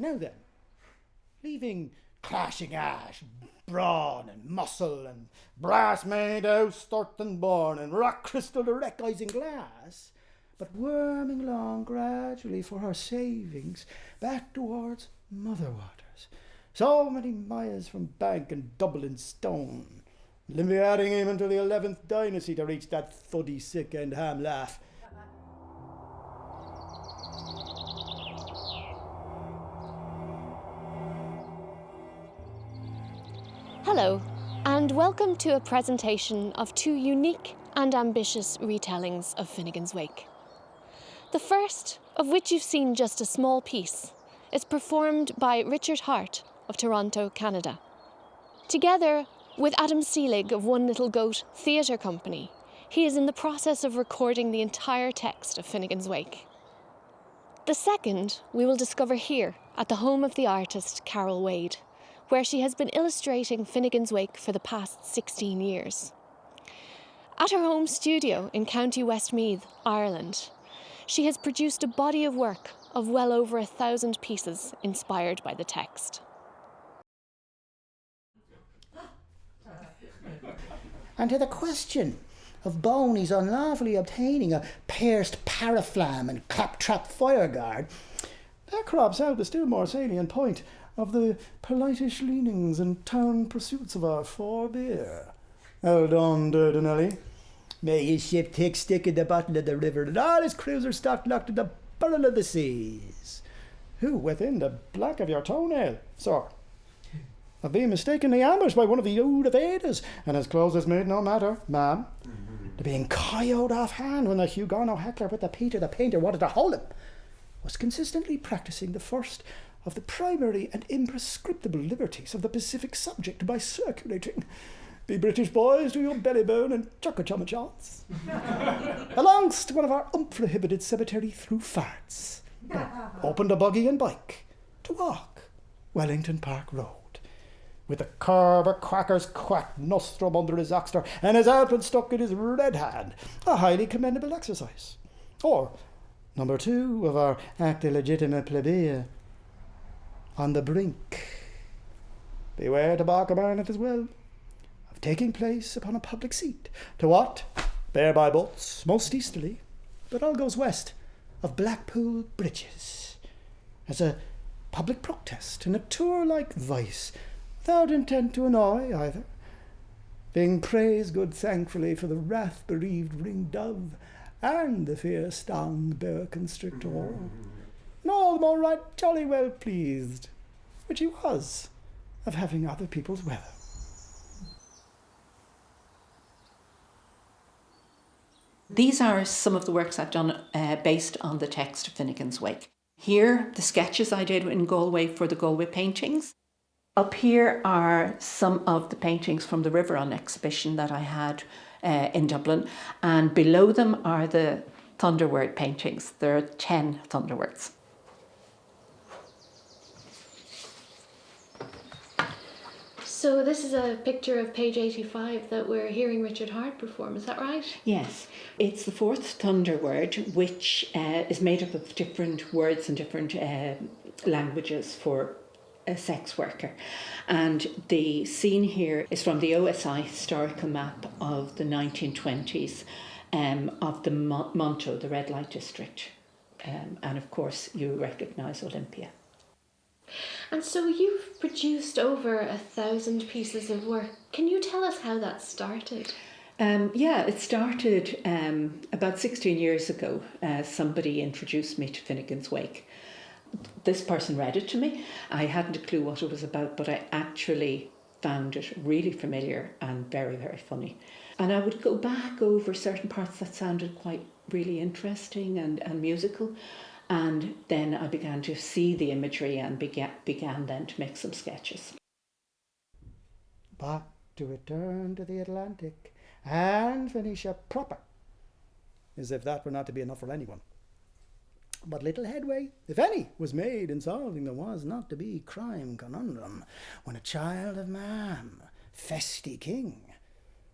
Now then, leaving clashing ash, brawn and muscle and brass made out, sturt and born, and rock crystal to wreck isinglass, but worming along gradually for her savings back towards mother waters, so many miles from bank and Dublin stone, limbiating him into the 11th dynasty to reach that thuddy sick and ham laugh. Hello, and welcome to a presentation of two unique and ambitious retellings of Finnegan's Wake. The first, of which you've seen just a small piece, is performed by Richard Harte of Toronto, Canada. Together with Adam Seelig of One Little Goat Theatre Company, he is in the process of recording the entire text of Finnegan's Wake. The second we will discover here at the home of the artist Carol Wade, where she has been illustrating Finnegan's Wake for the past 16 years. At her home studio in County Westmeath, Ireland, she has produced a body of work of well over 1,000 pieces inspired by the text. And to the question of Boney's unlawfully obtaining a pierced paraflam and claptrap fireguard, there crops out the still more salient point of the politish leanings and town pursuits of our forebear. Eldon Durdinelli, may his ship take stick in the bottom of the river, and all his cruisers stock locked in the bottom of the seas. Who within the black of your toenail, sir, have been mistakenly ambushed by one of the I.iv, and his clothes is made no matter, ma'am, to being coyoed off-hand when the Huguenot heckler with the Peter the Painter wanted to hold him, was consistently practising the first of the primary and imprescriptible liberties of the Pacific subject by circulating. Be British boys to your bellybone and chuck a chum a chance. Alongst one of our unprohibited cemetery through farts. Opened a buggy and bike to walk Wellington Park Road, with the curb a quacker's quack nostrum under his oxter and his apron stuck in his red hand, a highly commendable exercise. Or, number 2 of our act illegitimate plebeian, on the brink. Beware to balk a man at his will, of taking place upon a public seat, to what? Bear by boats, most easterly, but all goes west, of Blackpool bridges, as a public protest in a tour-like vice, without intent to annoy either, being praised good thankfully for the wrath-bereaved ring-dove and the fear-stung boa constrictor, and all the more right jolly well pleased, which he was, of having other people's weather. These are some of the works I've done based on the text of Finnegan's Wake. Here, the sketches I did in Galway for the Galway paintings. Up here are some of the paintings from the River On exhibition that I had in Dublin, and below them are the Thunderword paintings. There are 10 Thunderwords. So this is a picture of page 85 that we're hearing Richard Harte perform, is that right? Yes, it's the 4th Thunderword, which is made up of different words and different languages for a sex worker. And the scene here is from the OSI historical map of the 1920s of the Monto, the red light district. And of course you recognise Olympia. And so you've produced over 1,000 pieces of work. Can you tell us how that started? It started about 16 years ago. Somebody introduced me to Finnegan's Wake. This person read it to me. I hadn't a clue what it was about, but I actually found it really familiar and very, very funny. And I would go back over certain parts that sounded quite really interesting and musical. And then I began to see the imagery and began then to make some sketches. But to return to the Atlantic and finish up proper, as if that were not to be enough for anyone. But little headway, if any, was made in solving the was not to be crime conundrum, when a child of Mam, Festy King,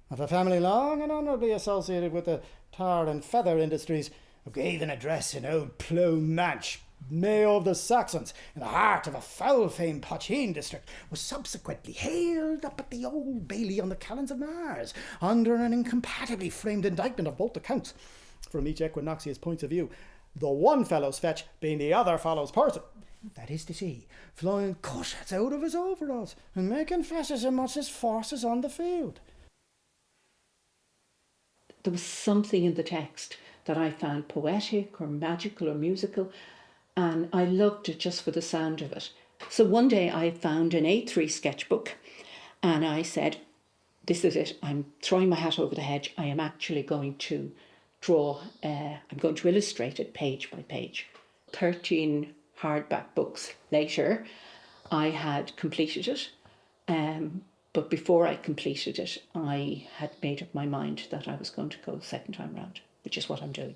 of a family long and honourably associated with the tar and feather industries, who gave an address in old Plough Manch, Mayo of the Saxons, in the heart of a foul-famed Poitín district, was subsequently haled up at the Old Bailey on the Calends of Mars, under an incompatibly framed indictment of both accounts, from each equinoxious point of view, the one fellow's fetch being the other fellow's person. That is to say, flying cushats out of his overalls and making faces amongst his forces on the field. There was something in the text that I found poetic or magical or musical, and I loved it just for the sound of it. So one day I found an A3 sketchbook and I said, this is it, I'm throwing my hat over the hedge. I am actually going to draw, I'm going to illustrate it page by page. 13 hardback books later, I had completed it. But before I completed it, I had made up my mind that I was going to go the second time round, which is what I'm doing.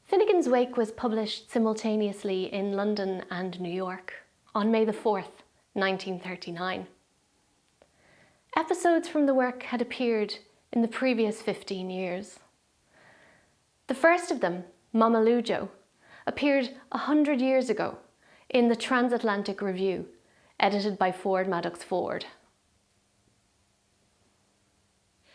Finnegan's Wake was published simultaneously in London and New York on May the 4th, 1939. Episodes from the work had appeared in the previous 15 years. The first of them, Mama Lujo, appeared 100 years ago in the Transatlantic Review, edited by Ford Madox Ford.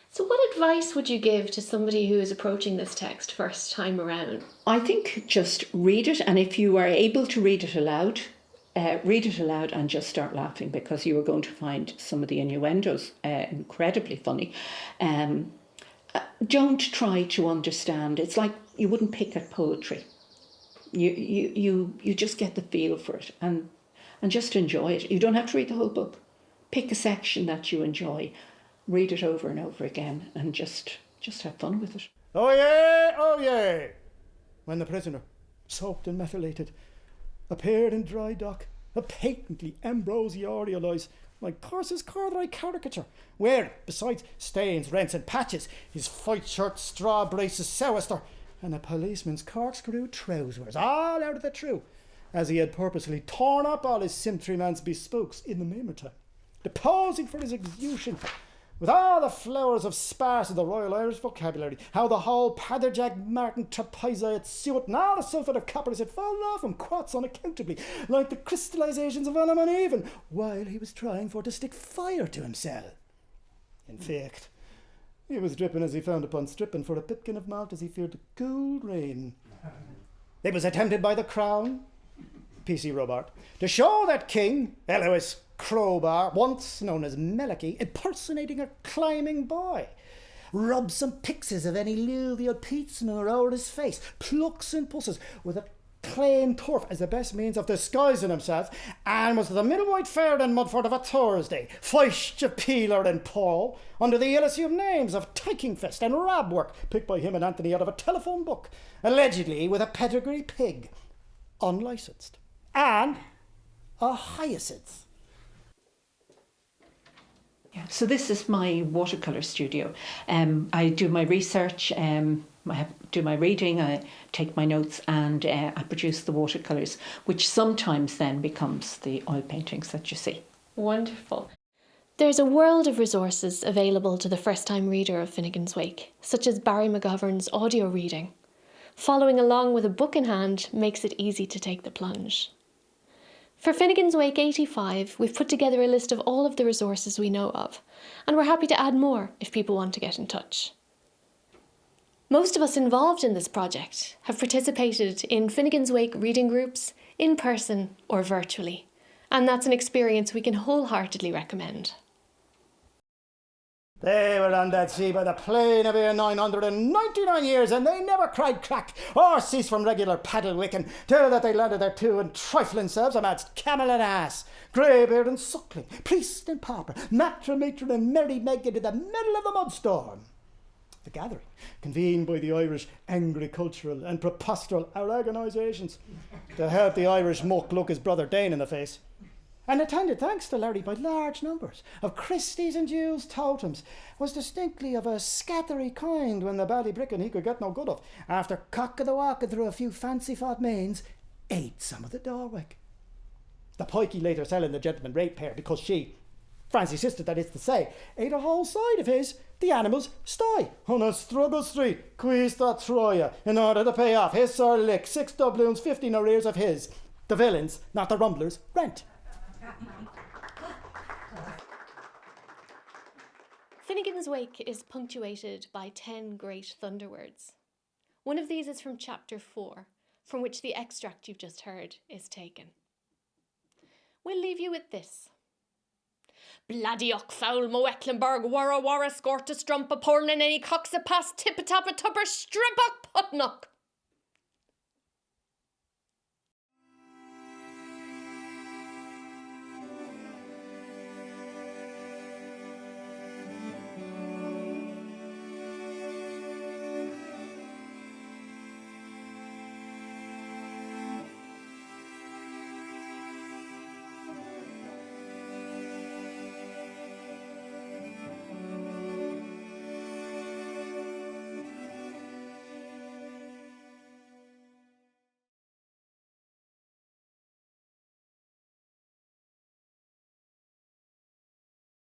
So what advice would you give to somebody who is approaching this text first time around? I think just read it, and if you are able to read it aloud and just start laughing, because you are going to find some of the innuendos incredibly funny. Don't try to understand. It's like you wouldn't pick at poetry. You just get the feel for it and just enjoy it. You don't have to read the whole book. Pick a section that you enjoy, read it over and over again, and just have fun with it. Oh yeah, oh yeah! When the prisoner, soaked and methylated, appeared in dry dock, a patently ambrosiarialised, like Corsa's corduroy caricature, where, besides stains, rents and patches, his fight shirt, straw braces, sou'wester, and a policeman's corkscrew trousers, all out of the true, as he had purposely torn up all his Simtry-man's bespokes in the Mamer time, deposing for his execution, with all the flowers of sparse of the Royal Irish vocabulary, how the whole Padderjack, Martin, Trapezoid, Suet, and all the sulphate of copper had fallen off him quats unaccountably, like the crystallisations of Adam uneven, while he was trying for to stick fire to himself. In fact, he was dripping as he found upon stripping for a pipkin of malt as he feared the cold rain. It was attempted by the Crown, P.C. Robart, to show that King, Elois Crowbar, once known as Melody, impersonating a climbing boy, rubs some pixes of any luvial pizza over his face, plucks and pusses with a plain turf as the best means of disguising himself, and was the middle-white fair in Mudford of a Thursday, Feist of Peeler and Paul, under the ill-assumed names of Tykingfest and Rabwork, picked by him and Anthony out of a telephone book, allegedly with a pedigree pig, unlicensed, and a hyacinth. Yeah, so this is my watercolour studio. I do my research, I do my reading, I take my notes, and I produce the watercolours, which sometimes then becomes the oil paintings that you see. Wonderful. There's a world of resources available to the first-time reader of Finnegan's Wake, such as Barry McGovern's audio reading. Following along with a book in hand makes it easy to take the plunge. For Finnegan's Wake 85, we've put together a list of all of the resources we know of, and we're happy to add more if people want to get in touch. Most of us involved in this project have participated in Finnegan's Wake reading groups, in person or virtually, and that's an experience we can wholeheartedly recommend. They were on that sea by the plain of air 999 years, and they never cried crack or ceased from regular paddle wicking, till that they landed there too and trifling selves amidst camel and ass, greybeard and suckling, priest and pauper, matron, matron and merry meg into the middle of the mudstorm. The gathering, convened by the Irish agricultural and preposterous organisations to help the Irish muck look his brother Dane in the face, and attended, thanks to Larry, by large numbers of Christies and Jews' totems, was distinctly of a scattery kind when the ballybrickin he could get no good of, after cock of the walking through a few fancy-fought mains, ate some of the doorwick. The pikey later selling the gentleman ratepayer because she, Francie sister, that is to say, ate a whole side of his, the animal's sty, on a struggle street, quista Troya, in order to pay off his sir lick, 6 doubloons, 15 arrears of his, the villains, not the rumblers, rent. Finnegan's Wake is punctuated by 10 great thunder words. One of these is from chapter 4, from which the extract you've just heard is taken. We'll leave you with this. Bladioch foul mo Ecklenburg, warra warra scorta strumpa porn and any coxa pass tippatappa tupper strumpach putnock.